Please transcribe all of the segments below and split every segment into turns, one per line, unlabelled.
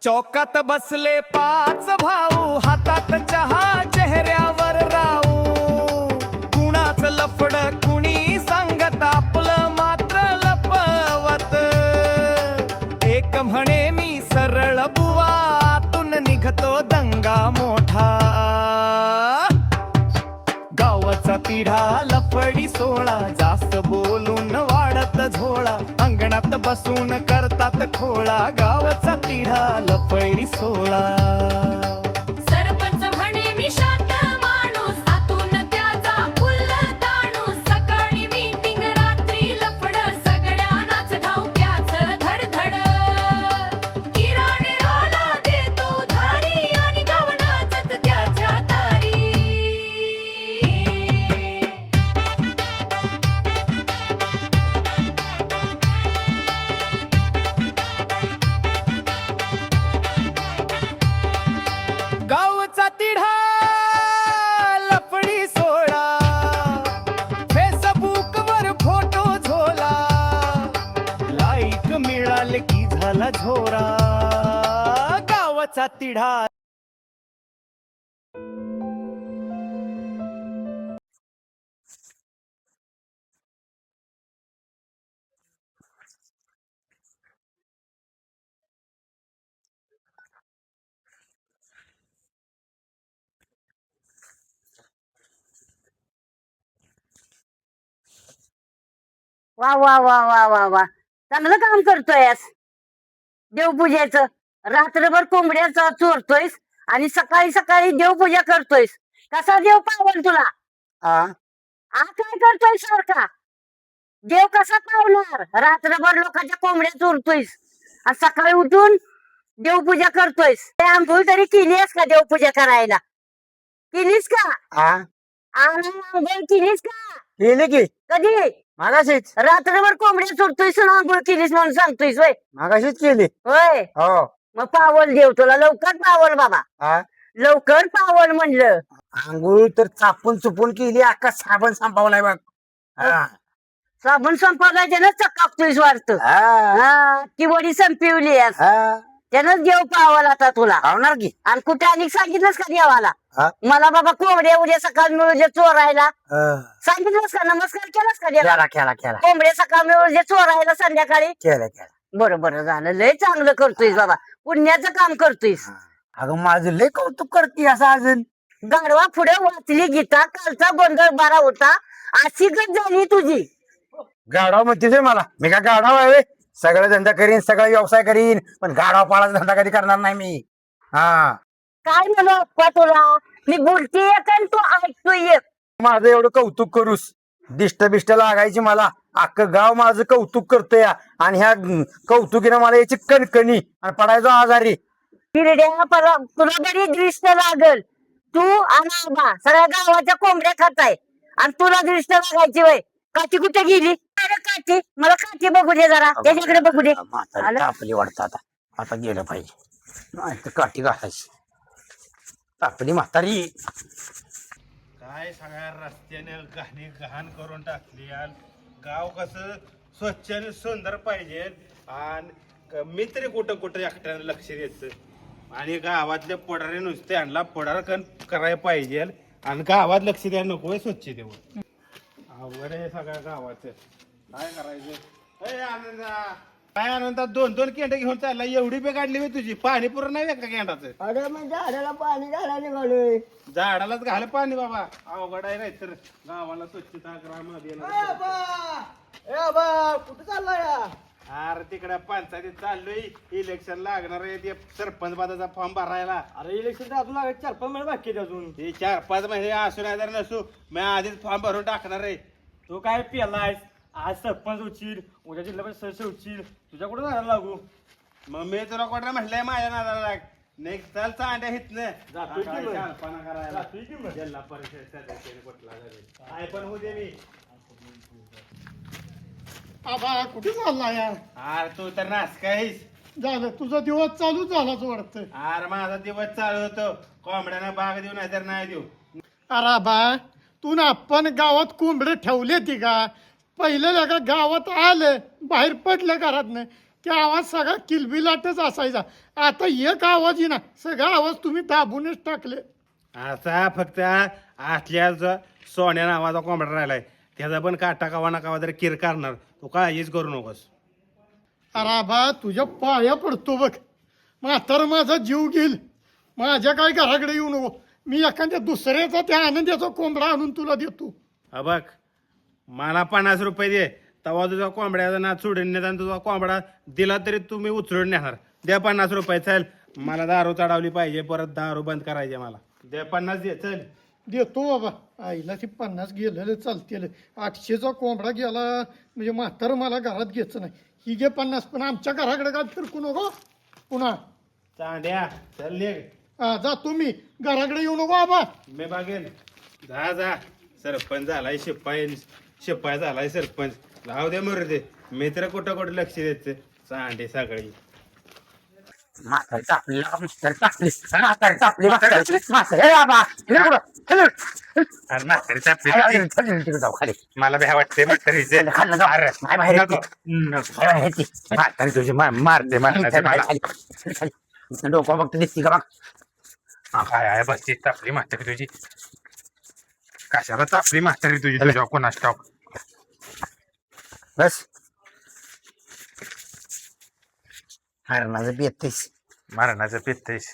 चौकात बसले पाच भाऊ, हातात चहा चेहऱ्यावर राहू. कुणाच लफड कुणी सांगत, आपलं मात्र लपवत. एक म्हणे मी सरळ बुवा, आतून निघतो दंगा मोठा. गावाचा तिढा लफडी सोळा, जास्त बोलून वाढत झोळा. अंगणात बसून करतात खोळा, गावाचा तिढा लफडी सोळा.
सरपंच म्हणे मी शांत माणूस, आतून त्याचा फुल्ल ताणूस. सकाळी मीटिंग, रात्री लफड, सगळ्यांनाच धावत्याच धडधड. किराणेला देतो धारी, आणि गाव नाचत त्याच्या तारी.
गावचा तिढा लफडी सोळा, फेसबुक वर फोटो झोला. लाईक मिळाले की झाला झोरा, गावचा तिढा.
वा वा वा वा वा वा, चांगलं काम करतोयस. देवपूजेचं रात्रभर कोंबड्याचा चोरतोयस आणि सकाळी सकाळी देवपूजा करतोयस. कसा देव पावल तुला? आ काय करतोय सारखा? देव कसा पावणार? रात्रभर लोकांच्या कोंबड्या चोरतोयस आणि सकाळी उठून देवपूजा करतोयस. ते आंघोळ तरी केलीस का देवपूजा करायला? केलीस का? आंघोळ केलीस का?
केले की
कधी?
मागाशीच
रात्रभर कोंबड्या चोरतोयस आणि आंघोळ केलीस म्हणून सांगतोयस होय?
मागाशीच केली.
होय,
हो
मग पावल देव तुला. लवकर पावल बाबा,
हा
लवकर पावल म्हणलं.
आंघोळ तर चापून चुपून केली, अख्खा साबण संपवलाय बघ. हा.
साबण संपवलाय त्यानंच चकाकतोयस वाटत.
हा.
ती वडी संपवलीस
हा.
त्यानंच देव पावल आता तुला.
पावणार की
आणि कुठे आणि सांगितलंस का देवाला?
हा?
मला बाबा कोंबड्या उद्या सकाळ मिळून चोरायला
हा.
सांगितलंस का? नमस्कार केलास का देवाला?
केला
कोंबड्या सकाळ मिळून चोरायला संध्याकाळी.
केला
बरं बरं झालं, लय चांगलं करतोयस बाबा, पुण्याचं काम करतोयस.
अगं माझं लय कौतुक करते असं अजून.
गाढवा पुढे वाचली गीता, कालचा गोंधळ बारा होता, अशी गत झाली तुझी.
गाढव म्हणतेस मला? मी काय गाढव आहे? सगळं धंदा करीन, सगळा व्यवसाय करीन, पण गाढव पाळाचा धंदा कधी करणार नाही मी. हा.
काय म्हणू अप्पा तुला? मी बोलतेय का तू ऐकतोय?
माझं एवढं कौतुक करूस, दिष्ट बिष्ट लागायची मला. अख्खं गाव माझं कौतुक करतोय आणि ह्या कौतुकीनं मला याची कणकणी आणि पडायचो आजारी.
हिरड्या तुला बरी दृष्ट लागल. तू आणि आबा सगळ्या गावाच्या कोंबड्या खाताय आणि तुला दृष्ट लागायची वय. काठी कुठे गेली? अरे काठी, मला काठी बघू दे जरा, त्याच्याकडे बघू दे.
म्हातारी तापली वाटतं आता. आता गेलं पाहिजे, नाही तर काठी घालायची. तापली म्हातारी.
काय सगळ्या रस्त्याने घाण करून टाकली. आणि गाव कसं स्वच्छ आणि सुंदर पाहिजे. आणि मी तरी कुठं कुठं एकट्यानं लक्ष द्यायचं. आणि गावातले पुढारी नुसते आणला पुढार करायला पाहिजे. आणि गावात लक्ष द्यायला नको स्वच्छतेवर. अवघड आहे सगळ्या गावाचं. काय करायचं? अय आनंदा, काय आनंदात 2-2 केंड घेऊन चालला? एवढी बी काढली मी तुझी. पाणी पुरं नाही का केंडाचं?
अरे मग झाडाला पाणी घालायला निघालोय.
झाडालाच घाल पाणी बाबा. अवघड आहे, नाही तर गावाला स्वच्छता ग्राम
कुठं चाललाय?
अरे तिकडे पंचायतीत चाललोय. इलेक्शन लागणार आहे, ते सरपंच पदाचा फॉर्म भरायला.
अरे इलेक्शन अजून लागत 4-5 महिने बाकी आहेत अजून.
हे 4-5 महिने असू नाही तर नसू, मी आधीच फॉर्म भरून टाकणार आहे.
तो काय पेलायस? आज सरपंच उचील, उद्या जिल्हा परिषद सदस्य उचील, तुझ्या कुठं जायला लागू?
मग मी तुला कोणा म्हटलंय माझ्या नादाला लाग. नेक्स्ट चाल चांड्या हितनं
जातोय की मग.
शाळपणा करायला.
जातोय की मग.
जिल्हा परिषद सदस्य कुठला तरी. काय पण होऊ दे मी.
आबा कुठे चालला यार?
अरे तू तर नासका आहेस.
झालं तुझा दिवस चालू झालाच वाटतंय.
अरे माझा दिवस चालू होतो. कोंबड्याला बाग देऊ नाही तर नाही देऊ.
अरे बा तू ना आपण गावात कोंबडे ठेवले ती का? पहिलं का गावात आलं बाहेर पडलं घरातनं की आवाज सगळा किलबिलाटच असायचा. आता एक आवाज येईना सगळा आवाज तुम्ही दाबूनच टाकले.
असा फक्त आतल्या सोन्या नावाचा कोंबडा राहिलाय त्याचा पण काटा कावा ना कावा तरी किर करणार तू काळजीच करू नकोस.
अरे आबा तुझ्या पाया पडतो बघ, म्हातार माझा जीव घेईल. माझ्या काय घराकडे येऊ नको. मी एखाद्या दुसऱ्याचा त्या आनंदाचा कोंबडा आणून तुला देतो.
बघ मला 50 रुपये दे तेव्हा तुझा कोंबड्याचा नाच सोडून नेत आणि तुझा कोंबडा दिला तरी तुम्ही उचलून नेणार. द्या 50 रुपये. चल मला दारू चढवली पाहिजे परत दारू बंद करायची मला. द्या 50 दे. चल
देतो बाबा. आईला ती 50 गेलेलं चालतेलं. 800चा कोंबडा गेला म्हणजे म्हातार मला घरात घ्यायचं नाही. ही घे 50, पण आमच्या घराकडे काय फिरकू नको पुन्हा.
चांड्या चल निघ.
हा जातो मी, घराकडे येऊ नको आबा.
मी बघेन. जा जा. सरपंच झालाय शिपाई झालाय सरपंच. लाव दे मरू दे. मित्र कुठं कुठं लक्ष द्यायचं चांडे सगळी.
म्हातारी तापली म्हातारी तापली म्हातारी ए बाबा
अरे म्हातारी चापली.
तिकडे जाऊ खाली.
मला भ्या वाटते म्हातारीचे.
खाल्लं जाऊ.
अरे,
नाही बाहेर
नको.
येते.
म्हातारी तुझी मारते मारण्याचे मला.
डोकं बघतो दिसती का बघ.
काय आहे बसची तापली म्हातारी तुझी. कशाला तापली म्हातारी तुझी तुझ्या कोणाच ठाऊक.
बस हरणाचं बेतीस.
मारण्याचं पित्तेस.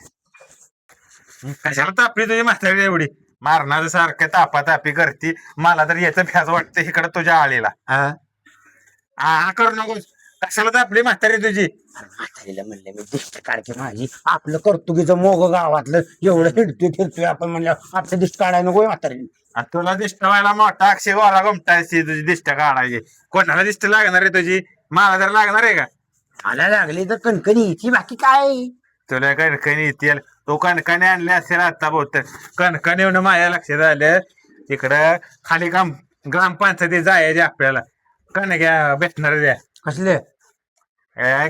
कशाला तापली तुझी म्हातारी एवढी. मारण्याचं सारखं तापातापी करती. मला तर याचं भ्याज वाटतं इकडं तुझ्या आळीला. हा करू नकोस. कशाला तापली म्हातारी तुझी.
म्हातारीला म्हणलं मी दिष्ट काढते माझी. आपलं कर्तुकीचं मोग गावातलं एवढं हिंडतोय फिरतोय आपण म्हणलं आपलं दिष्ट काढायला नको म्हातारी.
आणि तुला दिष्ट व्हायला मोठा अक्षय गोळा घुमटायची तुझी दिष्ट काढायची. कोणाला दिष्ट लागणार आहे तुझी. मला तर लागणार आहे का.
मला लागली तर कणकणी यायची बाकी काय.
तुला कणकणी येतील. तो कणकणी आणले असेल आता बहुतेक. कणकणी येऊन माझ्या लक्षात आलं तिकडं खाली ग्रामपंचायती जायचे आपल्याला. कणक्या भेटणार द्या.
कसले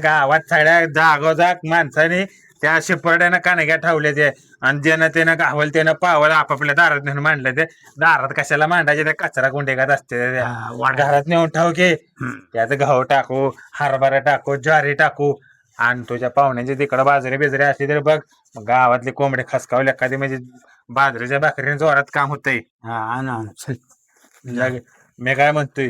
गावात सगळ्या जागोजाग माणसाने त्या शिपरड्यानं कानग्या ठेवले ते. आणि ज्यानं त्यानं गावल त्यानं पावलं आपापल्या दारात नेऊन मांडलं ते. दारात कशाला मांडायचे त्या कचरा गुंडेगात असते त्या. घरात नेऊन ठेव की. त्यात गहू टाकू हरभरा टाकू ज्वारी टाकू. आणि तुझ्या पाहुण्याची तिकडं बाजरी बिजरी असली तरी बघ. गावातले कोंबडे खसकावले एखादी म्हणजे बाजरीच्या भाकरीने जोरात काम होतंय.
हा ना चल.
मी काय म्हणतोय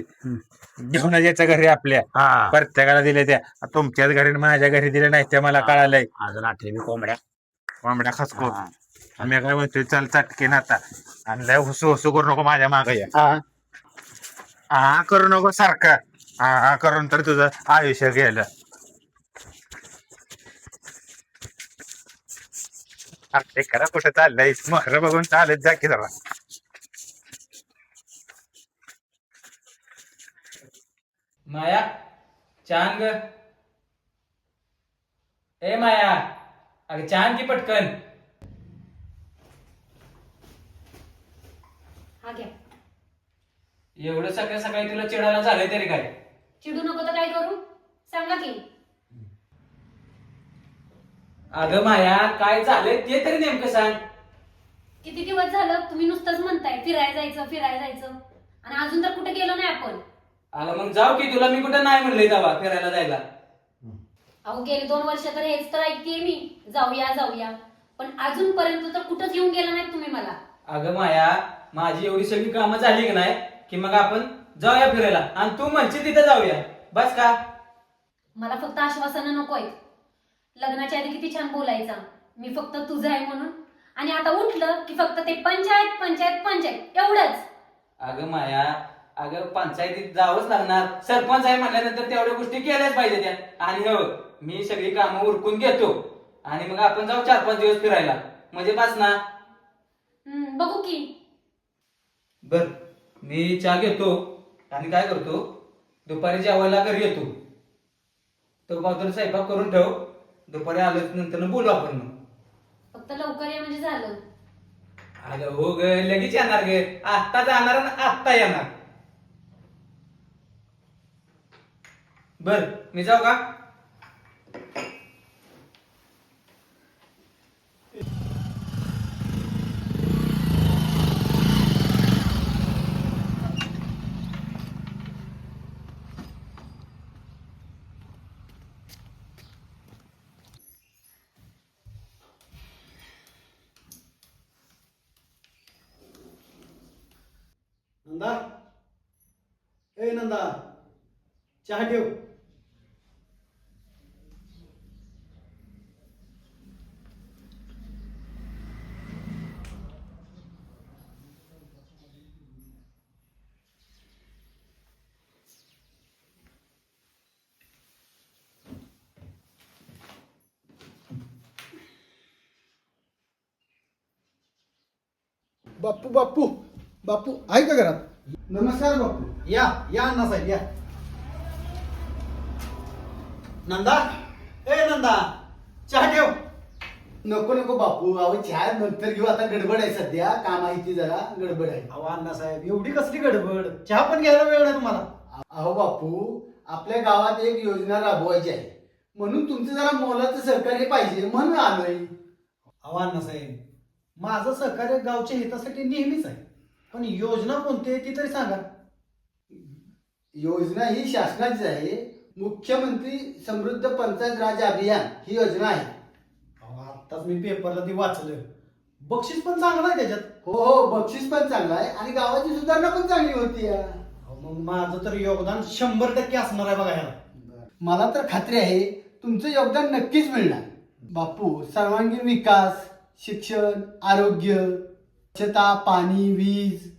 घेऊन याच्या घरी आपल्या प्रत्येकाला दिले त्या. तुमच्याच घरी माझ्या घरी दिले नाही ते मला कळालंय.
अजून आठवी मी
कोंबड्या खसको. मी काय म्हणतोय चल चटकीन आता. आणि लय हुसू हुसू करू नको माझ्या माग या. हा करू नको सारखं. हा करून तर तुझं आयुष्य गेलं. ते करा कुठं चाललंय मोहर बघून चालत जा की जरा.
माया चांग. ए माया अगं चांग की पटकन.
हा घ्या.
एवढं सकाळी सकाळी तुला चिडायला झालंय तरी काय.
चिडू नको तर काय करू सांगा की.
अगं माया काय झालंय ते तरी नेमकं सांग.
किती दिवस झालं तुम्ही नुसतंच म्हणताय फिरायला जायचं आणि अजून तर कुठे गेलो नाही आपण.
अगं मग जाऊ की. तुला मी कुठं नाही म्हणलंय तेव्हा फिरायला जायला.
अहो गेली 2 वर्ष तर हेच तर ऐकतेय मी जाऊया पण अजूनपर्यंत तर कुठंच येऊन गेला नाही तुम्ही मला.
अगं माया माझी एवढी सगळी कामं झाली की नाही की मग आपण जाऊया फिरायला. आणि तू म्हणशील तिथे जाऊया बस का.
मला फक्त आश्वासनं नकोय. लग्नाच्या आधी किती छान बोलायचा मी फक्त तुझं आहे म्हणून. आणि आता उठलं की फक्त ते पंचायत एवढंच.
अगं माया अगं पंचायतीत जावंच लागणार. सरपंच आहे म्हटल्यानंतर तेवढ्या गोष्टी केल्याच पाहिजे त्या. आणि हो मी सगळी कामं उरकून घेतो आणि मग आपण जाऊ 4-5 दिवस फिरायला म्हणजे बस ना.
बघू की.
बर मी चहा घेतो आणि काय करतो दुपारी जेवायला घरी येतो. तो बाजूला स्वयंपाक करून ठेव. दुपारी आल्याच नंतर बोलू आपण. मग
फक्त लवकर या म्हणजे झालं.
अगं हो ग लगेच येणार ग. आत्ता जाणार आणि आत्ता येणार. बर मी जाऊ का.
नंदा चहा ठेव. बाप्पू बाप्पू बाप्पू आहे का घरात? नमस्कार बाप्पू. या या अण्णासाहेब या. नंदा ए नंदा चहा ठेव. नको नको बापू, अहो चहा नंतर घेऊ, आता गडबड आहे सध्या, काम आहे ती जरा गडबड आहे. अहो अण्णासाहेब एवढी कसली गडबड, चहा पण घ्यायला वेळ नाही तुम्हाला? अहो बापू, आपल्या गावात एक योजना राबवायची आहे, म्हणून तुमचं जरा मोलाचं सहकार्य पाहिजे म्हणून आलोय. अहो अण्णासाहेब, माझं सहकार्य गावच्या हितासाठी नेहमीच आहे, पण योजना कोणती आहे ती तरी सांगा. योजना ही शासनाची आहे, मुख्यमंत्री समृद्ध पंचायत राज अभियान ही योजना आहे. आताच मी पेपरला ती वाचलं, बक्षीस पण चांगलं आहे त्याच्यात. हो हो, बक्षीस पण चांगलं आहे आणि गावाची सुधारणा पण चांगली होती. मग माझं तर योगदान 100% असणार आहे बघा ह्याला. मला तर खात्री आहे तुमचं योगदान नक्कीच मिळणार. बापू, सर्वांगीण विकास, शिक्षण, आरोग्य, स्वच्छता, पाणी, वीज,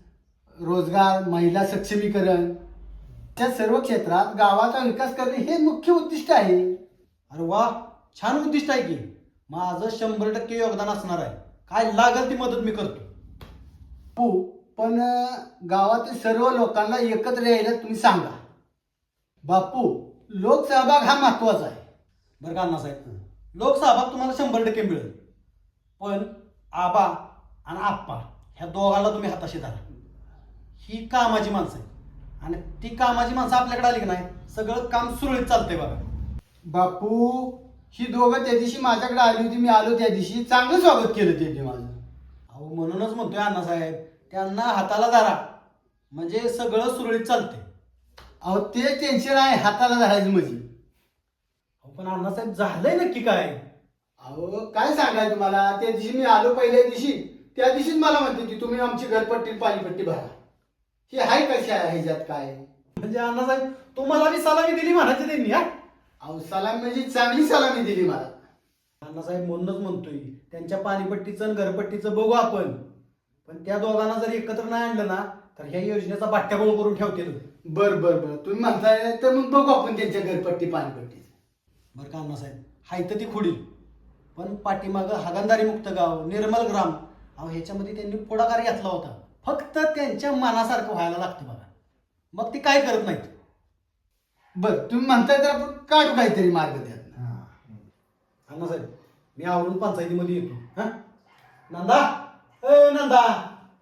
रोजगार, महिला सक्षमीकरण, त्या सर्व क्षेत्रात गावाचा विकास करणे हे मुख्य उद्दिष्ट आहे. अरे वा, छान उद्दिष्ट आहे की. माझं 100% योगदान असणार आहे, काय लागेल ती मदत मी करतो. पण गावातील सर्व लोकांना एकत्र यायला तुम्ही सांगा. बापू, लोकसहभाग हा महत्वाचा आहे बरं का अण्णासाहेब. लोकसहभाग तुम्हाला 100% मिळेल, पण आबा आणि आप्पा ह्या दोघांना तुम्ही हाताशी धरा. ही कामाची माणसं आहे आणि ती कामाची माणसं आपल्याकडे आली की नाही, सगळं काम सुरळीत चालतंय बघा. बापू, ही दोघं त्या दिवशी माझ्याकडे आली होती, मी आलो त्या दिवशी, चांगलं स्वागत केलं त्यांनी माझं. अहो म्हणूनच म्हणतोय अण्णासाहेब, त्यांना हाताला धरा म्हणजे सगळं सुरळीत चालतंय. अहो ते टेन्शन आहे हाताला धरायचं म्हणजे. अहो पण अण्णासाहेब, झालंय नक्की काय? अहो काय सांगाय तुम्हाला, त्या दिवशी मी आलो पहिल्या दिवशी, त्या दिवशीच मला म्हणते की तुम्ही आमची घरपट्टी पाणीपट्टी भरा. हे हाय कशा ह्याच्यात काय म्हणजे अण्णासाहेब, तुम्हाला बी सलामी दिली म्हणायची त्यांनी. हा अहो, सलामी म्हणजे चांगली सलामी दिली मला. अण्णासाहेब म्हणूनच म्हणतोय, त्यांच्या पाणीपट्टीचं आणि घरपट्टीचं बघू आपण, पण त्या दोघांना जर एकत्र नाही आणलं ना तर ह्या योजनेचा बाट्याबोळ करून ठेवते. बर बर बर, तुम्ही म्हणताय तर मग बघू आपण त्यांच्या घरपट्टी पाणीपट्टी. बरं का अण्णासाहेब, हाय तर ती खुडी, पण पाठीमागं हागंदारी मुक्त गाव, निर्मल ग्राम, अहो ह्याच्यामध्ये त्यांनी पुढाकार घेतला होता. फक्त त्यांच्या मनासारखं व्हायला लागतं बघा, मग ते काय करत नाहीत. बर, तुम्ही म्हणताय तर आपण काढू काहीतरी मार्ग द्या. अण्णासाहेब, मी आवरून पंचायतीमध्ये येतो. हा नंदा, ए नंदा,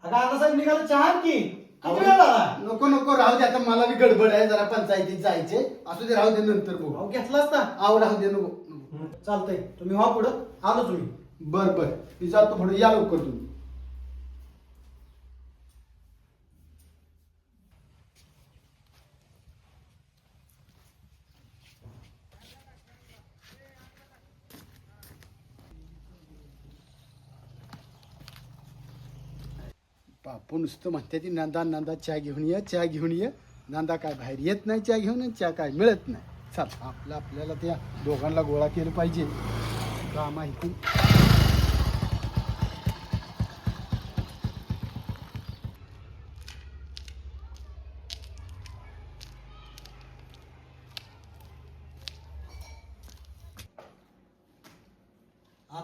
अगं अण्णासाहेब निघाला चहा की. नको नको, राहू दे, आता मला बी गडबड आहे जरा, पंचायतीत जायचे. असू दे, राहू दे, नंतर बघू. घेतला असता. आव राहू दे, नको. चालतंय, तुम्ही व्हा पुढं, आलो तुम्ही. बर बर, मी जातो पुढे, या लवकर तुम्ही. बापू नुसतं म्हणते ती नंदा नंदा चहा घेऊन ये, चहा घेऊन ये. नंदा काय बाहेर येत नाही चहा घेऊन, चहा काय मिळत नाही. चल, आपल्याला त्या दोघांना गोळा केलं पाहिजे. का माहिती.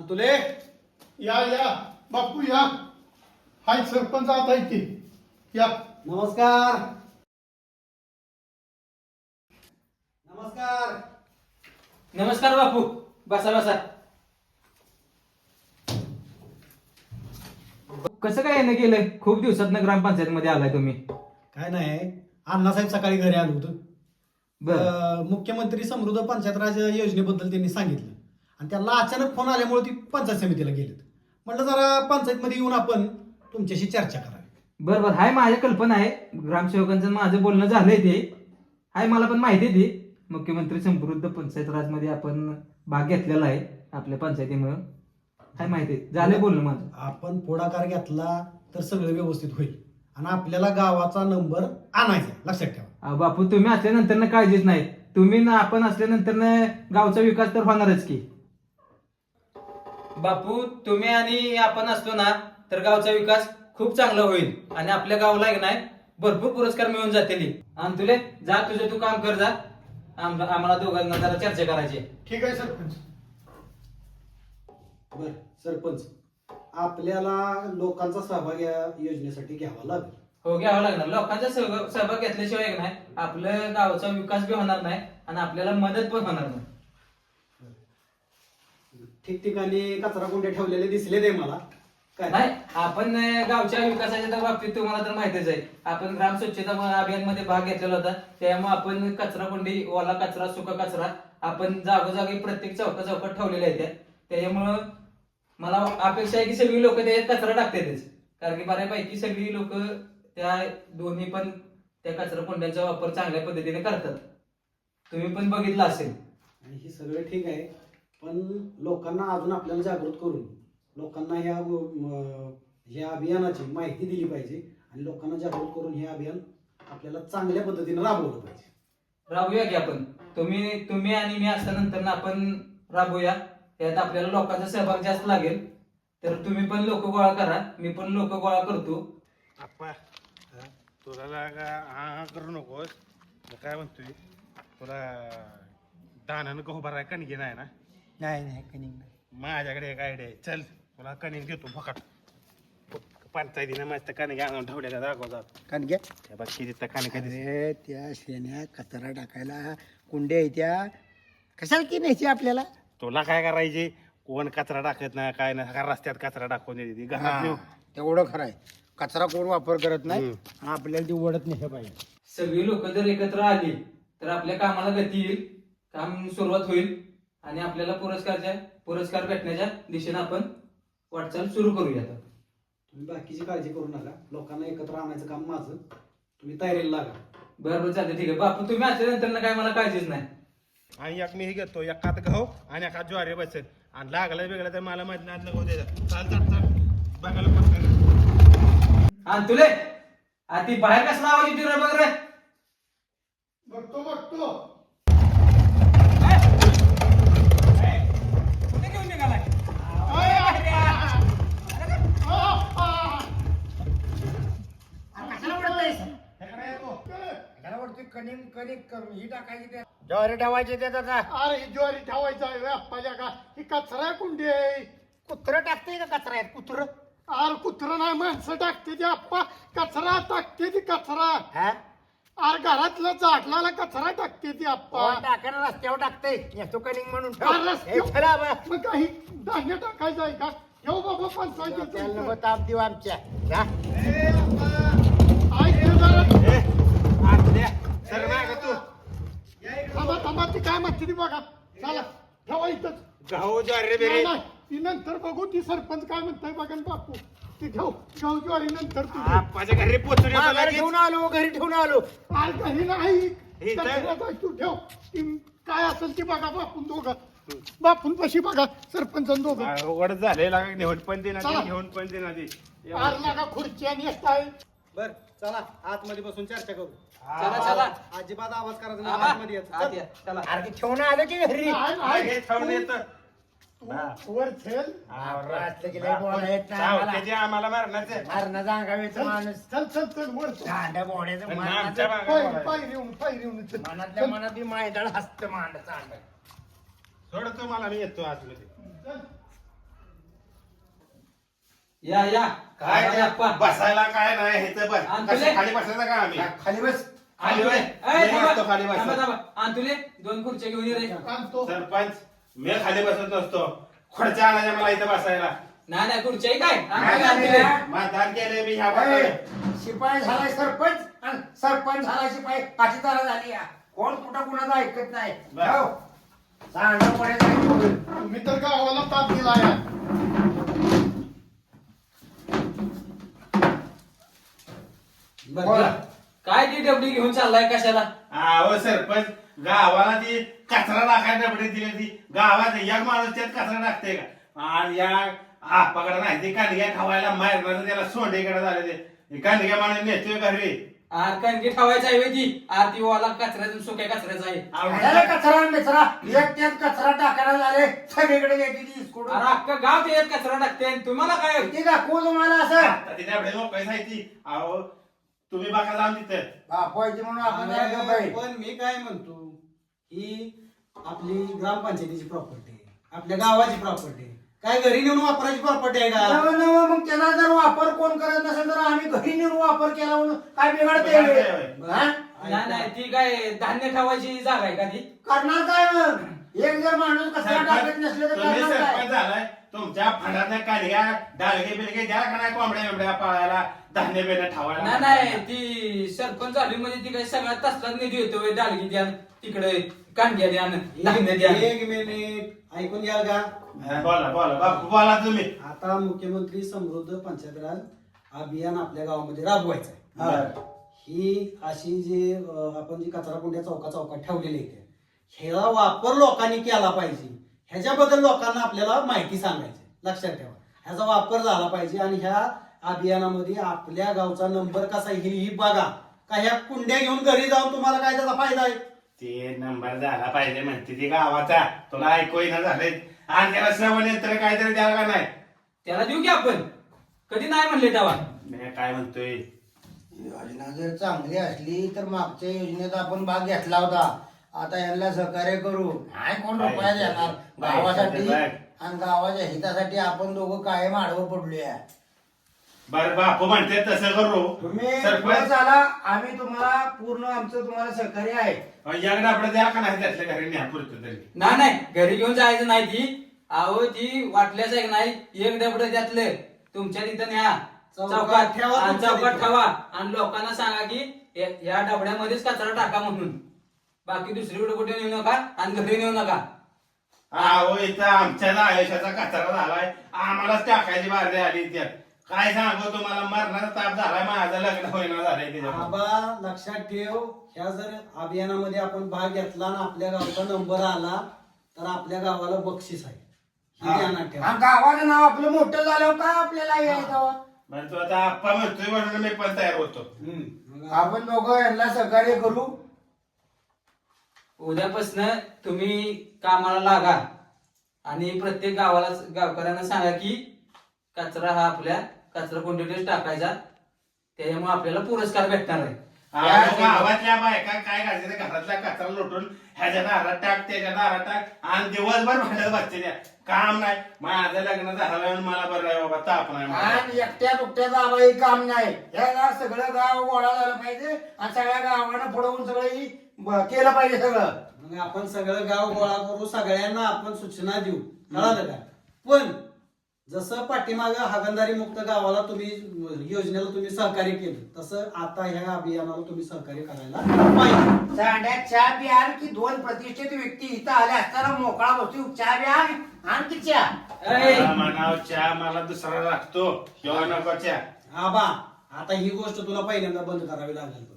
तुले
या या बापू या. हाय सरपंच आता इथे या.
नमस्कार नमस्कार.
नमस्कार बापू, बसा बसा. कसं काय येणं केलंय? खूप दिवसात ग्रामपंचायत मध्ये आलाय तुम्ही.
काय नाही, अण्णासाहेब सकाळी घरी आलो होतो. मुख्यमंत्री समृद्ध पंचायत राज योजनेबद्दल त्यांनी सांगितलं आणि त्यांना अचानक फोन आल्यामुळे ती पंचायत समितीला गेलेत. म्हटलं जरा पंचायत मध्ये येऊन आपण तुमच्याशी चर्चा करावी.
बरोबर, हाय, माझ्या कल्पना आहे. ग्रामसेवकांचं माझं बोलणं झालंय ते. हाय, मला पण माहिती आहे ती. मुख्यमंत्री समृद्ध पंचायत राज मध्ये आपण भाग घेतलेला आहे आपल्या पंचायतीमुळे. हाय, माहिती झालंय बोलणं माझं.
आपण पुढाकार घेतला तर सगळं व्यवस्थित होईल आणि आपल्याला गावाचा नंबर आणायचा, लक्षात ठेवा.
बापू तुम्ही असल्यानंतर ना काळजीच नाही. तुम्ही ना आपण असल्यानंतर ना गावचा विकास तर होणारच की. बापू तुम्ही आणि आपण असलो ना तर गावचा विकास खूप चांगला होईल आणि आपल्या गावाला एक नाही भरपूर पुरस्कार मिळून जातील. आणि तुले जा तुझं तू काम कर जा. आम्हाला दोघांना जरा चर्चा करायची आहे.
ठीक आहे सरपंच.
बर सरपंच, आपल्याला लोकांचा सहभाग या योजनेसाठी घ्यावा लागेल.
हो घ्यावं लागणार. लोकांचा सहभाग घेतल्याशिवाय एक नाही आपल्या गावचा विकास बी होणार नाही आणि आपल्याला मदत पण होणार नाही.
ठिकठिकाणी कचरा कुंड्या ठेवलेले दिसले ते मला. काय
नाही आपण गावच्या विकासाच्या तर बाबतीत तुम्हाला तर माहितीच आहे. आपण ग्राम स्वच्छता अभियान मध्ये भाग घेतलेला होता. त्यामुळे आपण कचरा कोंडी, ओला कचरा, सुका कचरा आपण जागोजागी प्रत्येक चौकात ठेवलेल्या आहेत. त्याच्यामुळं मला अपेक्षा आहे की सगळी लोक त्याच्यात कचरा टाकतातच. कारण की बऱ्यापैकी सगळी लोक त्या दोन्ही पण त्या कचरा कोंड्यांचा वापर चांगल्या पद्धतीने करतात. तुम्ही पण बघितलं असेल.
आणि हे सगळं ठीक आहे, पण लोकांना अजून आपल्याला जागृत करून लोकांना ह्या अभियानाची माहिती दिली पाहिजे आणि लोकांना जागृत करून हे अभियान आपल्याला चांगल्या पद्धतीने राबवलं पाहिजे.
राबूया की आपण. तुम्ही आणि मी असल्यानंतर आपण राबूया. त्यात आपल्याला लोकांचा सहभाग जास्त लागेल. तर तुम्ही पण लोक गोळा करा, मी पण लोक गोळा करतो.
आप्पा तुला हा करू नकोस. मी काय म्हणतोय, तुला दानानं गहू भराय कणगी नाही ना?
नाही कनिंग नाही.
माझ्याकडे एक आयडिया आहे. चल तुला कणिक देतो फकाट. पंचायतीनं मस्त कणगी आणून ठेवलेल्या दाखवतात.
कणग्या
त्या बघ शिरीत कणिक
अरे त्या शेण्या कचरा टाकायला कुंड्या येत्या कशाला की न्यायची आपल्याला.
तुला काय करायचे? कोण कचरा टाकत नाही काय नाही, रस्त्यात कचरा टाकून देते घरात नेऊ.
तेवढं खरं आहे. कचरा कोण वापर करत नाही. आपल्याला ती ओढत नाही पाहिजे.
सगळी लोक जर एकत्र आली तर आपल्या कामाला गती येईल, काम सुरुवात होईल आणि आपल्याला पुरस्कार भेटण्याच्या दिशेने आपण वाटचाल सुरू करूया. आता
तुम्ही बाकीची काळजी करू नका. लोकांना एकत्र आणायचं काम माझं. तुम्ही तयारीला लागा.
बरोबर चालते. ठीक आहे बापू, तुम्ही असल्यानंतर ना काय मला काळजीच नाही.
आणि एक मी हे घेतो, एकात गहू आणि एकात ज्वारी बसेल. आणि लागलं बिगलं तर मला माहित नाही नको द्यायचं. चाल बघायला पण
आणि तुले ती बाहेर कसला आवाज येतो रे? बघ रे.
बघतो.
कुठे घेऊन निघालाय?
ज्वारी ठेवायची ते आता
अरे ही ज्वारी ठेवायचा आहे अप्पाच्या का? ही कचरा कुंडी आहे.
कुत्र टाकते का कचरा आहेत कुत्र?
अरे कुत्र नाही, माणसं टाकते ती अप्पा. कचरा टाकते ती कचरा.
हा
अरे घरातलं झाडलाला कचरा टाकते ती अप्पा.
टाकायला रस्त्यावर टाकते. येतो कनिंग म्हणून
अरे रस्त्यावर- मग काही धान्य टाकायचं आहे का? ठेव बाबा पंचायतीचं.
ताप देऊ आमच्या
सर नाही का तू
थांबा ती काय म्हणते ती बघा. चला ठेवा इथंच.
गहू ज्वारी
नाही,
बेरी
नाही, ती नंतर बघू. ती सरपंच काय म्हणताय बघा ना बापू. ती ठेव गहू ज्वारी नंतर तू घे.
माझ्या घरी पोचून
घरी ठेवून आलो.
अरे घरी नाही,
इथं?
कचऱ्यात आहे, तू ठेव. ती काय असेल ती बघा बापून दोघं. बापून पशी बघा सरपंच दोघं.
अवघड झाले लागा. घेऊन पण देणार
चला.
घेऊन पण देणार ती.
आर लागा खुर्ची आणि एक आहे.
बर चला आतमध्ये बसून चर्चा करू.
चला
अजिबात आवाज करायचा नाही.
आबा,
आतमध्ये यायचं.
आत
चल.
या, चला.
अरे ठेवून आलं की घरी.
नाही, नाही.
हे ठेवून येतं.
तू वर चल.
त्याची आम्हाला मारण्याचं
मारणं सांगावेचं माणूस.
चल वर चल.
दांड्या बोड्याचं
आमच्या
मारण्याचं
भागात
पायरी येऊन चल.
मनातल्या मनात बी मायदाळ हसतं मांड चांड.
सोडतो मला, मी येतो आतमध्ये.
चल.
या
काय
काय अप्पा?
बसायला काय नाही हे तर बस.
आणि
कसं
तुले?
खाली बसायचं का आम्ही?
खाली बस.
खाली बस. मी बसतो खाली बसायला.
तुले 2 खुर्च्या घेऊन ये रे.
आणतो.
सरपंच मी खाली बसत नसतो. खुर्च्या आणायच्या मला इथं बसायला.
नाही खुर्च्या काय
मतदान केले मी ह्या
ए,
बसायला.
शिपाई झालाय सरपंच आणि सरपंच झाला शिपाई. अशी तारा झाली या. कोण कुणाचं ऐकत नाही.
बस.
हो. चांगलं पडायचं आहे.
तुम्ही तर गावाला ताप दिला आहे.
बोला. काय ती डबडी घेऊन चाललाय कशाला?
अहो सरपंच, गावाला ती कचरा टाकायला डबडे दिली ती. गावात एक माणूस त्यात कचरा टाकते का? आणि या आपाकडे नाही ते कांडग्या खावायला मारणार त्याला सोंडेकडे झाले ते कांडग्या माणूस नेतोय घरी.
कणगी ठेवायचा आहे ती ती वाला कचऱ्यातून सुक्या कचऱ्याचा आहे.
झालं कचरा बिचरा एकट्यात कचरा टाकायला झाले सगळीकडे येते ती इस्कुट.
अरे अख्खं गाव ते कचरा टाकते आणि तुम्हाला काय
ते दाखवू तुम्हाला असं
आता तिच्या पुढे लोकांची माहिती अहो तुम्ही बघा जाऊन तिथं
बापवायची म्हणून आपण जरा गप्प आहे.
पण मी काय म्हणतो ही आपली ग्रामपंचायतीची प्रॉपर्टी आहे, आपल्या गावाची प्रॉपर्टी आहे. काय घरी नेऊन वापरायची प्रॉपर्टी आहे का?
नवं नवं मग त्याचा जर वापर कोण करत नसेल तर आम्ही घरी नेऊन वापर केला म्हणून काय बिघडते हा?
नाही नाही ती काय धान्य ठेवायची जागा आहे का ती?
करणार काय मग एक जर माणूस कचरा टाकत नसले तर
तुम्ही
करणार
सरपंच
काय
झालाय तुमच्या फंडातल्या कालिया डालगे बिलगे द्या का नाही कोंबड्या बिबड्या पाळायला धान्य बिन्य ठेवायला.
नाही ती सरपंच झाली म्हणजे ती काही सगळ्यात तसलाच निधी येतोय डालगी द्या तिकडे कांडग्या द्या धान्य द्या.
एक मिनिट ऐकून घ्याल का?
बोला बोला बापू बोला तुम्ही.
आता मुख्यमंत्री समृद्ध पंचायत राज अभियान आपल्या गावामध्ये राबवायचं आहे.
बरं.
ही अशी जी आपण जी कचरा कुंड्या चौकात ठेवलेली आहे ह्याचा वापर लोकांनी केला पाहिजे. ह्याच्याबद्दल लोकांना आपल्याला माहिती सांगायची. लक्षात ठेवा ह्याचा वापर झाला पाहिजे आणि ह्या अभियानामध्ये आपल्या गावचा नंबर कसा आहे ही बघा. का ह्या कुंड्या घेऊन घरी जाऊन तुम्हाला काय त्याचा फायदा आहे?
ते नंबर झाला पाहिजे म्हणते ती गावाचा तुला ऐकू ना झाले आणि त्याला श्रवण यंत्र काहीतरी द्यावं का नाही.
त्याला देऊ की आपण कधी नाही म्हणले तेव्हा.
मी काय म्हणतोय
योजना जर चांगली असली तर मागच्या योजनेत आपण भाग घेतला होता. आता यांना सहकार्य करू काय कोण रुपया देणार गावासाठी आणि गावाच्या हितासाठी आपण दोघं कायम आडवं पडलोय.
बर बापू म्हणते तसं करू
तुम्ही
सरपंच
आला आम्ही तुम्हाला पूर्ण आमचं तुम्हाला सहकार्य आहे.
याकडे आपलं द्या का नाही त्यातल्या घरी न्या पुरतं तरी.
नाही घरी घेऊन जायचं नाही ती. अहो ती वाटल्याच आहे नाही एक डबडं त्यातलं तुमच्या तिथं न्या चौकात
ठेवा
आणि
तुमच्या
चौकात
तिथं.
ठेवा आणि लोकांना सांगा की या डबड्यामध्येच कचरा टाका म्हणून. बाकी दुसरीकडे कुठे नेऊ नका आणि घरी नेऊ नका.
अहो इथं आमच्या आयुष्याचा कचरा झालाय आम्हालाच टाकायची बारी आली त्यात. काय सांगू तुम्हाला मरणाचा ताप झालाय माझं लग्न होईना झालंय त्याच्यामुळे.
आबा लक्षात ठेव ह्या जर अभियानामध्ये आपण भाग घेतला आणि आपल्या गावचा नंबर आला तर आपल्या गावाला बक्षीस आहे. हे ध्यानात ठेवा.
आणि गावाचं नाव आपलं मोठं झालं काय आपल्याला यायचं.
म्हणजे तू आता आप्पा म्हणतोय म्हणून मी पण तयार होतो.
मग
आपण दोघं यांना सहकार्य करू.
उद्यापासून तुम्ही कामाला लागा आणि प्रत्येक गावकऱ्यांना सांगा की कचरा हा आपल्या कचरा कोंडीतच टाकायचा. त्याच्यामुळे आपल्याला पुरस्कार भेटणार आहे.
अहो, गावातल्या बायका काय करायचं घरातल्या कचरा लुटून ह्याच्या दारात टाक त्याच्या दारात टाक आणि दिवसभर भांडत बसते त्या. काम नाही माझं लग्न झालं आणि मला बरं आहे बाबा ताप नाही मला.
आणि एकट्या दुकट्याचं आम्हाला काम नाही. ह्या सगळं गाव गोळा झालं पाहिजे आणि सगळ्या गावानं पुढवून सगळं केलं पाहिजे सगळं.
मग आपण सगळं गाव गोळा करू सगळ्यांना आपण सूचना देऊ. कळालं का? पण जसं पाठीमागं हागणदारी मुक्त गावाला तुम्ही योजनेला तुम्ही सहकार्य केलं तसं आता ह्या अभियानाला तुम्ही सहकार्य करायला पाहिजे.
सांड्यात चहा प्यान की दोन प्रतिष्ठित व्यक्ती इथं आल्या असताना मोकळा बसू चहा प्यान आणखी चहा.
मला म्हणाव चहा मला दुसरा लागतो किंवा नको चहा.
आबा आता ही गोष्ट तुला पहिल्यांदा बंद करावी लागेल.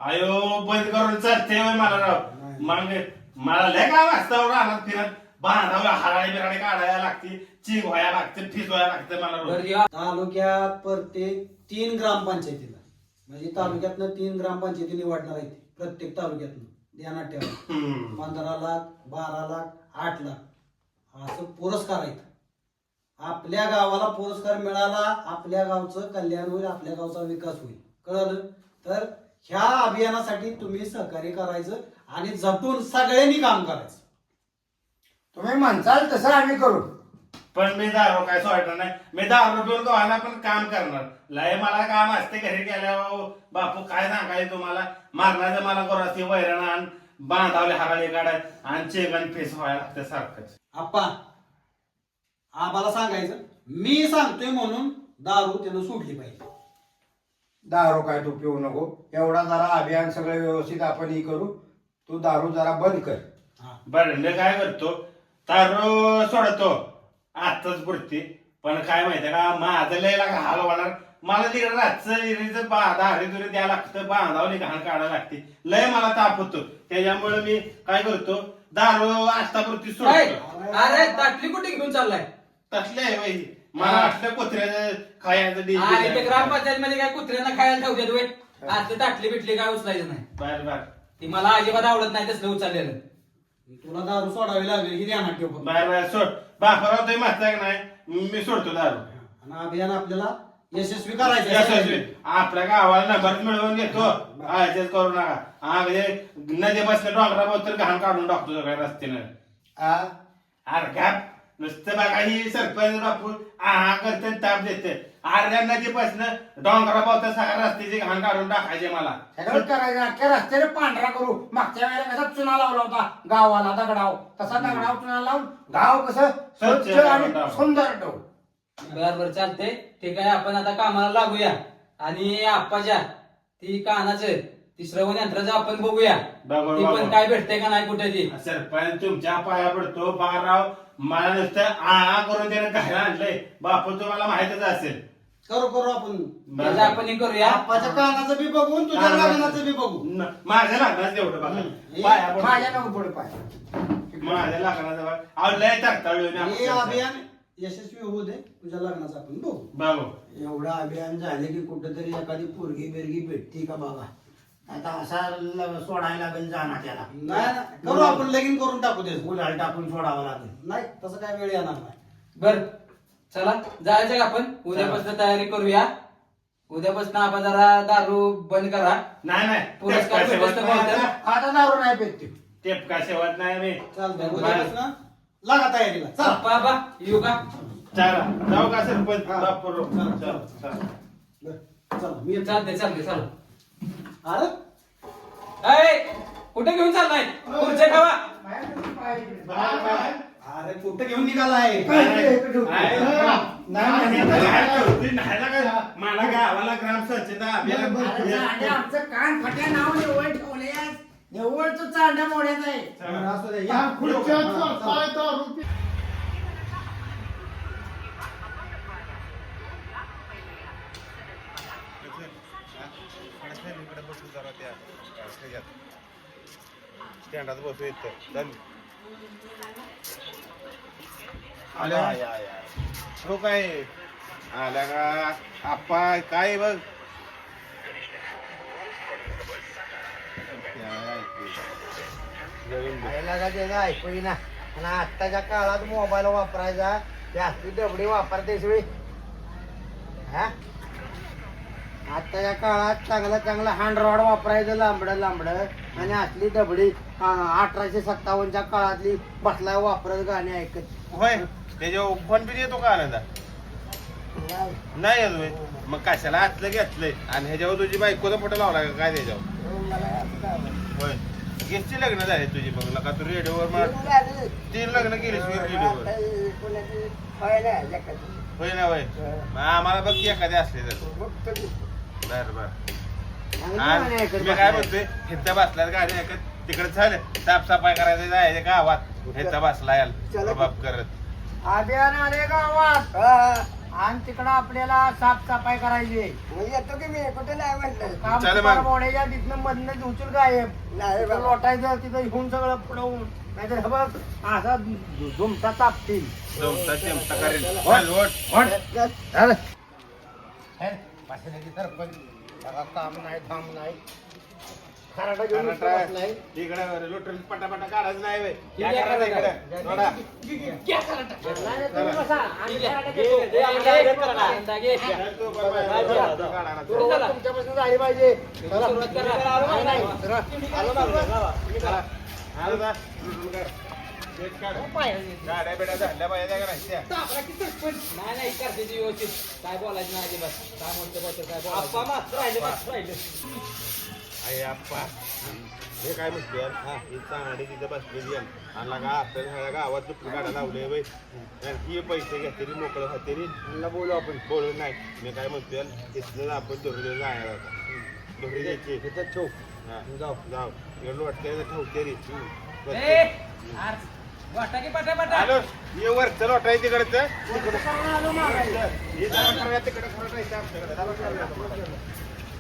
अयो बंद करून चालते होय मला राव. मग मला लय काय वाजता राहणार फिरत बांधावं हराळी बिराळी काढायला लागते चिंग व्हायला लागते फीस व्हायला लागते मला रोज.
बरं या.
तालुक्यात प्रत्येक 3 ग्रामपंचायतीला म्हणजे तालुक्यातनं 3 ग्रामपंचायती निवडणार आहेत प्रत्येक तालुक्यातनं. ध्यानात ठेवा. 15 लाख 12 लाख 8 लाख असं पुरस्कार आहेत. आपल्या गावाला पुरस्कार मिळाला आपल्या गावचं कल्याण होईल आपल्या गावचा विकास होईल. कळलं? तर ह्या अभियानासाठी तुम्ही सहकार्य करायचं आणि झटून सगळ्यांनी काम करायचं.
तुम्ही म्हणसाल तसं आम्ही करू.
पण मी दारू काय सोडणार नाही. मी दारू पिऊन गव्हायला पण काम करणार. लय मला काम असते घरी गेल्यावर बापू काय सांगायचं तुम्हाला मारण्याचं मला गोराची वैरण आणि बांधावले हराळी काढाय आणि चेगन फेस व्हायला लागतं सारखंच.
आम्हाला सांगायचं मी सांगतोय म्हणून दारू त्यानं सोडली पाहिजे.
दारू काय तू पिऊ नको. एवढा जरा अभियान सगळं व्यवस्थित आपण हे करू. तू दारू जरा बंद कर.
बरं मी काय करतो दारू सोडतो आताच पुरती. पण काय माहितीये का माझं लय लागा हाल होणार. मला तिकडे रातचं इरीचं दारी दुरी द्यायला लागतं बांधावली घाण काढायला लागते. लय मला ताप होतो त्याच्यामुळे मी काय करतो दारू आतापुरती सोडतो.
अरे ताटली कुठे घेऊन चाललाय?
तसले आहे बाई. मला वाटलं कुत्र्याचं खायचं
ग्रामपंचायत मध्ये काय कुत्र्यांना खायला ठेवतात? असलं ताटली बिटली काय उचलायचं नाही
बर बर
ती मला अजिबात आवडत नाही तसलं उचललेलं.
तुला दारू सोडावी लागेल ही ध्यानात ठेव फक्त.
बर बर सोड बापराव तुम्ही म्हणताय का नाही मी सोडतो दारू
आणि अभियान आपल्याला यशस्वी करायचं
यशस्वी. आपल्या गावाला नंबर मिळवून घेतो आयतेच करू नका हा म्हणजे नदी बसल्या डोंगरावर तर घाण काढून टाकतो सगळ्या रस्त्यानं अरे घाप नुसतं बघा ही सरपंच बापू आहा करते ताप देते अर्ध्या नदी बसणं डोंगरावर तर सगळ्या रस्त्याची घाण काढून टाकायचे मला
सगळं करायचं अख्ख्या रस्त्याने पांढरा करू. मागच्या वेळेला कसा चुना लावला होता गावाला दगडाव, तसा दगडाव चुना लावून गाव कसं स्वच्छ आणि सुंदर ठेवू.
बरोबर चालतंय ठीक आहे. आपण आता कामाला लागूया आणि आप्पाच्या ती कानाचं ती श्रवण यंत्राचं आपण बघूया
बघू,
ती
बघू.
पण काय भेटते का नाही कुठे ती.
सरपंच तुमच्या पाया पडतो बाळराव मला नुसतं आ करून त्याने घायला आणलंय बापू तुम्हाला माहितच असेल.
करू आपण
त्याचं आपण हे करूया.
आप्पाच्या कानाचं बी बघून तुझ्या लग्नाचं बी बघू.
माझ्या लग्नाचं एवढं बघा
हे
पाया पडतो.
माझ्या नको पुढे पाय.
माझ्या लग्नाचं बघा अहो लय तडतडलोय मी
हे
आपलं.
अभियान यशस्वी होऊ दे, तुझ्या लग्नाचं आपण बघू.
बघू
एवढं अभियान झाले की कुठेतरी एखादी पोरगी बिरगी भेटती का बघा. आता असा सोडायला लागेल जाणार त्याला.
नाही करू आपण लगीन करून टाकू दे.
गुलाल टाकून सोडावं लागेल.
नाही तसं काय वेळ येणार नाही.
बर चला जायचं का आपण उद्यापासून तयारी करूया. उद्यापासून आपण जरा दारू बंद करा.
नाही नाही
पुरस्कार
टेपका
भेटत
शेवट
तर
नाही.
बोलतो.
आता दारू नाही पेटते.
टेपका शेवट नाही मी
चालतंय उद्यापासून लागा तयारीला. चल
आप्पा बा येऊ का.
चला जाऊ का सरपंच
हा.
बापू
चला,
चल
चला.
चल
चल मी येतो.
चालते चालते चला.
अरे
अय कुठे घेऊन चाललाय खुर्च्या ठेवा.
अरे कुठे घेऊन निघालाय.
मला गावाला ग्राम स्वच्छता अभियान
आणि आमचं कान फट्या नाव निवड ठेवले. निवडचं चांड्या मोड्याचं आहे.
असू दे,
या
या.
खुर्च्या चोरताय दारू पि-
स्टँडात बसू इथं हो काय आला का आप्पा काय बघ
पहिला का त्याचं ऐकू ना. आणि आत्ताच्या काळात मोबाईल वापरायचा जास्ती डबडी वापरतेस वेळी. हा आत्ताच्या काळात चांगलं हँड रॉड वापरायचं लांबड आणि असली डबडी 1857च्या काळातली बसला वापरत गाणी ऐकत.
होय त्याच्यावर फोन पे येतो का आनंदा नाही येत होय. मग कशाला आतलं घेतलंय आणि ह्याच्यावर तुझी बायकोचा फोटो लावला का काय त्याच्यावर होय किती लग्न झाले तुझी मग नका तू रेडिओवर मग 3 लग्न केलीस रेडिओवर होय ना होय मग आम्हाला बघ की एखादी असले तर बर बर आणि मी काय म्हणतोय इथं बसल्यात गाडी ऐकत तिकडे झालं साफसफाई करायचं जायचं गावात इथं बसला याल बाप करत
अभियान आले गावात आणि तिकडं आपल्याला साफसफाई करायची. येतो की मी कुठे नाही म्हटलं
चल मग.
काम मोड्याच्या तिथनं मधनं उचल गायब तिथं लोटायचं तिथं घेऊन सगळं पुढवून नाहीतर हे बघ असा झुमटा तापतील.
जमता चमता करेल चल, ओट.
काम नाही थांब नाही खराटा घेऊन नुसतं बसलाय.
इकडे लुटून पटापटा काढायचं नाही बे. या करायचं इकडे. थोडा.
नाही, नाही, तुम्ही बसा. आम्ही खराटा
घे,
घेतो.
घे, घे, घे, घे.
चल तू पण बाहेर. काढा.
सुरुवात तुमच्यापासून झाली पाहिजे. चला.
सुरुवात करा.
नाही, नाही. चला.
आलो ना, चला. आलो ना. लुटून काढ. शेत काढ. गाड्या बिड्या झाल्या पाहिजे का नाही त्या?
नाही नाही करते ती व्यवस्थित काय बोलायचं नाही अजिबात काय म्हणतो काय बोलायचं.
अरे आप्पा हे काय म्हणते यार ही चांगली तिथं बसलेली आहे आणि लगा आपल्या सगळ्या गावात दुसरी गाड्या लावले बाई ही पैसे घेतली मोकळं खातेरी बोलू आपण बोलून नाही मी काय म्हणतो यार तिथलं आपण दोघे जाणार आता दोघे द्यायची तिथं ठेव जाऊ जाऊ एवढं वाटतं ठेवते रे
वाटा की पटा पटा
हॅलो ये वरचं लोटाय तिकडचं तिकडे खरं आमच्याकडे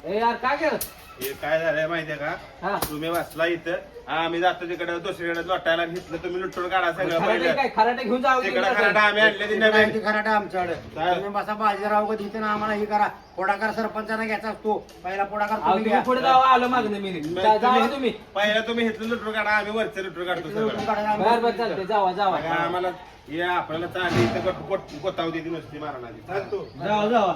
ए यार काय केलं
हे काय झालंय माहितीये
हा.
का तुम्ही बसला इथं आम्ही जातो तिकडे दुसरीकडे लोटायला घेतलं तुम्ही लुटून काढा सगळं
खराटे
पहिलं
काय खराटे घेऊन जाऊ
तिकडे खराटा आम्ही आणले ती नवीन
ती खराटा आमच्याकडे
काय?
तुम्ही बसा बाजीराव कधी इथे आम्हाला हे करा पुढाकार सरपंचाने घ्यायचा असतो पहिला पुढाकार
अहो,
तुम्ही
तुम्ही
घ्या.
पुढे जावा आलो मागणं मी जावा तुम्ही
पहिलं तुम्ही इथलं लुटून काढा आम्ही वरचे लुटून काढतो
लुटून
सगळं
काढायला आम्ही-
बर बर चालते जावा जावा
बघा, आम्हाला हे आपल्याला चांगली इथं गोताव देते नुसती मारणारी चालतो
जावा जावा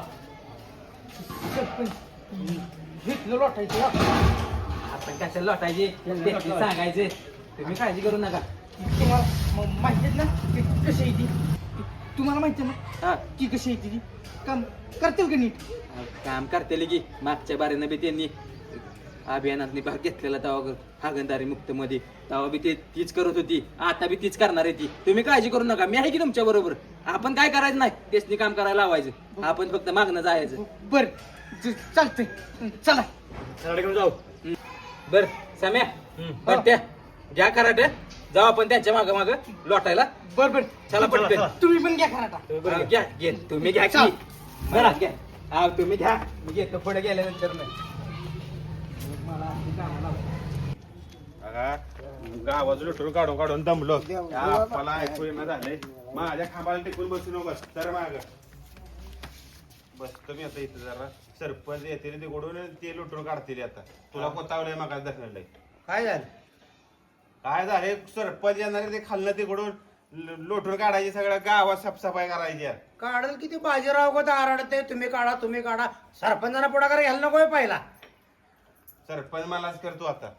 घेतलं लोटायचं
आपण कशाला लोटायचे ते सांगायचे तुम्ही काळजी करू नका
तुम्हाला माहिती आहे ना की कशी आहे ती तुम्हाला माहिती आहे ना
हा
की कशी आहे ती काम करतील का नीट
काम करतेले की मागच्या बारीनं बी त्यांनी अभियानात भाग घेतलेला तेव्हा हागणदारी मुक्त मध्ये तेव्हा बी तीच करत होती आता बी तीच करणार आहे ती तुम्ही काळजी करू नका मी आहे की तुमच्या बरोबर आपण काय करायचं नाही तेच काम करायला लावायचं आपण फक्त मागणं जायचं
बर चालतंय चला
घेऊन जाऊ
बर सम्या पट्ट्या घ्या कराटे जाऊ आपण त्यांच्या माग माग लोटायला
बर बर
चला पटकन
तुम्ही पण घ्या खराटा
घ्या घे तुम्ही घ्या की बरं घ्या हा तुम्ही घ्या मी घेतो पुढे गेल्यानंतर
बघा गावाचं लुटून काढून काढून दमलो मला ऐकू येणं झालंय माझ्या खांबाला टिकून बसू नको तर माग बसतो मी आता इथं जरा सरपंच येतील तिकडून ते लुटून काढतील आता तुला कोतावलंय मग दखललंय
काय झालं
काय झाले सरपंच येणार ते खाल्लं तिकडून लोटून काढायची सगळ्या गावात साफसफाई करायची यार
काढल किती बाजीराव का आरडते तुम्ही काढा सरपंचाला पुढाकार घ्यायला नकोय पहिला
सरपंच मलाच करतो आता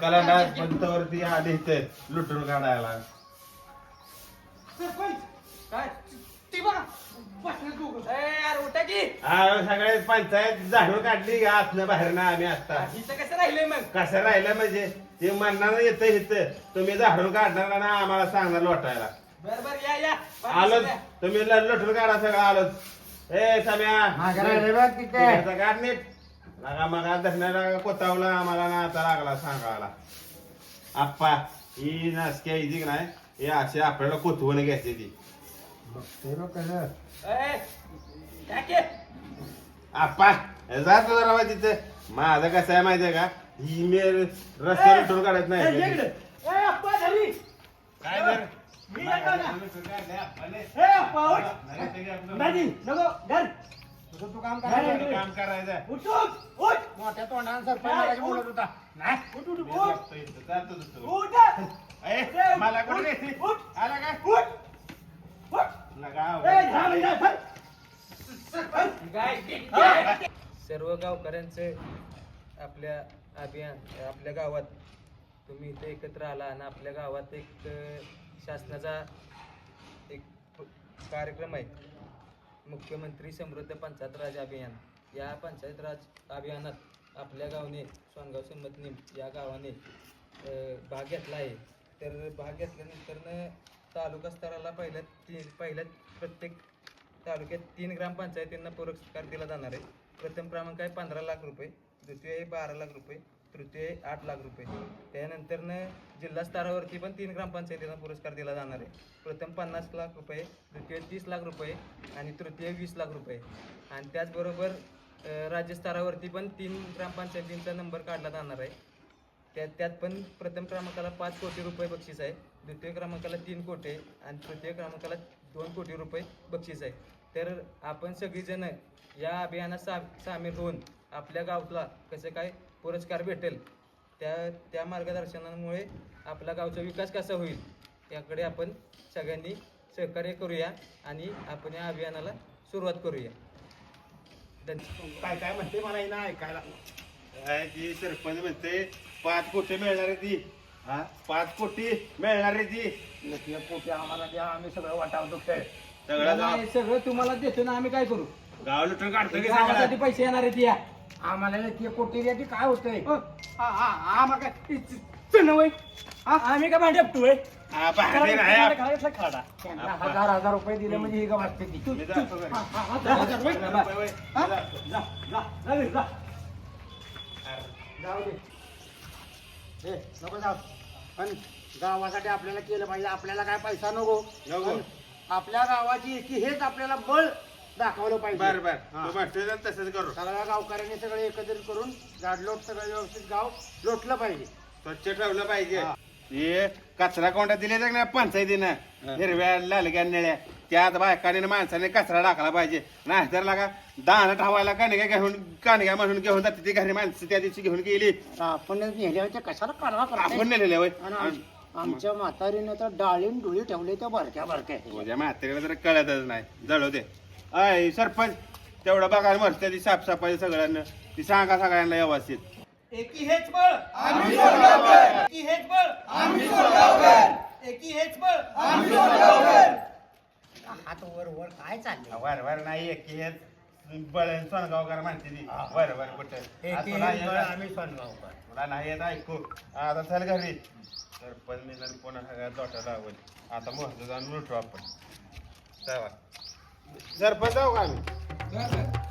कलांडा पंतवरती आले इथे लुटून काढायला
काय
ती बघा बसले दोघं.
यार उठा की
सगळे पंचायत झाडून काढली आतनं बाहेर आम्ही आता
इथं कसं राहिलंय मग
कसं राहिलं म्हणजे ते म्हणणार येतं इथं तुम्ही झाडून काढणार ना आम्हाला सांगणार लोटायला
बर बर या या
आलो तुम्ही लोटून काढा सगळं आलोच ए सम्या तिकडचं काढ नीट लागा मग धरणारा कोतावला आम्हाला ना आता लागला सांगायला आप्पा ही नासक्या इजी की नाही हे असे आपल्याला कोतवून घ्यायची ती आप्पा जात जरा बा तिथं माझं कसं आहे माहितीये का ही मी रस्त्यावर लुटून काढत नाही काय तर
मी येतो ना. ए, अप्पा, उठ. नाही, नको, धर.
तुझं तू काम
काम करायचं
उठ, उठ.
मोठ्या तोंडाने सरपंच बोलत होता नाही
उठ, उठ,
मी
उठ.
बघतो इथं. चालतो दुसरं.
उठ.
ए, मला कोण येते?
उठ.
आला काय
उठ. उठ.
लगा
ए, झालं, झालं.
सर्व गावकऱ्यांचं आपल्या अभियान आपल्या गावात तुम्ही इथे एकत्र आला आणि आपल्या गावात एक शासनाचा एक कार्यक्रम आहे मुख्यमंत्री समृद्ध पंचायत राज अभियान. या पंचायत राज अभियानात आपल्या गावाने सोनगाव संमतनीम या गावाने भाग घेतला आहे. तर भाग घेतल्यानंतर तालुका स्तराला पहिल्यात प्रत्येक तालुक्यात 3 ग्रामपंचायतींना पुरस्कार दिला जाणार आहे. प्रथम क्रमांक आहे 15 लाख रुपये, द्वितीय आहे 12 लाख रुपये, तृतीय आहे 8 लाख रुपये. त्यानंतरनं जिल्हा स्तरावरती पण 3 ग्रामपंचायतींना पुरस्कार दिला जाणार आहे. प्रथम 50 लाख रुपये, द्वितीय 30 लाख रुपये आणि तृतीय 20 लाख रुपये. आणि त्याचबरोबर राज्यस्तरावरती पण 3 ग्रामपंचायतींचा नंबर काढला जाणार आहे. त्यात पण प्रथम क्रमांकाला 5 कोटी रुपये बक्षीस आहे, द्वितीय क्रमांकाला 3 कोटी आणि तृतीय क्रमांकाला 2 कोटी रुपये बक्षीस आहे. तर आपण सगळीजण या अभियानात सामील होऊन आपल्या गावाला कसं काय पुरस्कार भेटेल त्या मार्गदर्शनामुळे आपल्या गावचा विकास कसा होईल याकडे आपण सगळ्यांनी सहकार्य करूया आणि आपण या अभियानाला सुरुवात करूया.
काय काय म्हणते मला ना ऐकायला काय ती सरपंच म्हणते 5 कोटी मिळणार आहे ती. हा 5 कोटी मिळणार आहे ती.
पोटी आम्हाला द्या आम्ही सगळं वाटावतो खेळ
सगळं गाव
सगळं तुम्हाला देतो ना आम्ही काय करू
गाव लुटून काढतो की
गावासाठी
सगळं
पैसे येणार आहेत या
आम्हाला एक कोटी द्या ती काय होतंय
आम्हाला काय चणवय
आम्ही काय भांडपतोय
हा पाहते नाही आप-
त्यांना 1000 रुपये दिले म्हणजे ही का वाटते ती
मी जातो घरी. वय.
जाऊ दे नको जाऊ पण गावासाठी आपल्याला केलं पाहिजे आपल्याला काय पैसा नको
नको.
आपल्या गावाची एकी हेच आपल्याला बळ दाखवलं पाहिजे.
बर बर तू म्हणतोय ना तसंच करू.
सगळ्या गावकऱ्यांनी सगळे एकत्रित करून झाडलोट सगळं व्यवस्थित गाव लोटलं पाहिजे.
स्वच्छ ठेवलं पाहिजे. हे कचरा कोंडा दिले तर ना पंचायतीनं हिरव्या लालग्या निळ्या त्यात बायकाने आणि माणसाने कचरा टाकला पाहिजे. नाहीतर लागा दाणं ठेवायला कानग्या म्हणून घेऊन जाते ती घरी माणसं त्या दिवशी घेऊन गेली.
आपण नेल्याच्या कशाला काढवा
आपण नेलेले होय.
आमच्या म्हातारीने तर डाळीन डोळी ठेवले त्या भरक्या भरक्या.
उद्या म्हातारीला तर कळतच नाही. जळू दे. अय सरपंच तेवढं बघायला मस्त ती साफसफाई सगळ्यांना ती सांगा सगळ्यांना व्यवस्थित.
एकी हेच बळ आम्ही सोडगावकर, एकी हेच बळ आम्ही सोडगावकर, एकी हेच बळ आम्ही सोडगावकर.
हात वर वर काय चाललंय?
वर वर नाही एक हेच बळण सोनगावकर म्हणते ती. वर वर कुठं
आम्ही सोनगावकर.
तुला नाही येत ऐकू. आता चल घरी. सरपंच मी जर कोणा सगळ्या दोटा लावल आता मोहत जाऊन लुटू आपण. चला सरपंच जाऊ का आम्ही.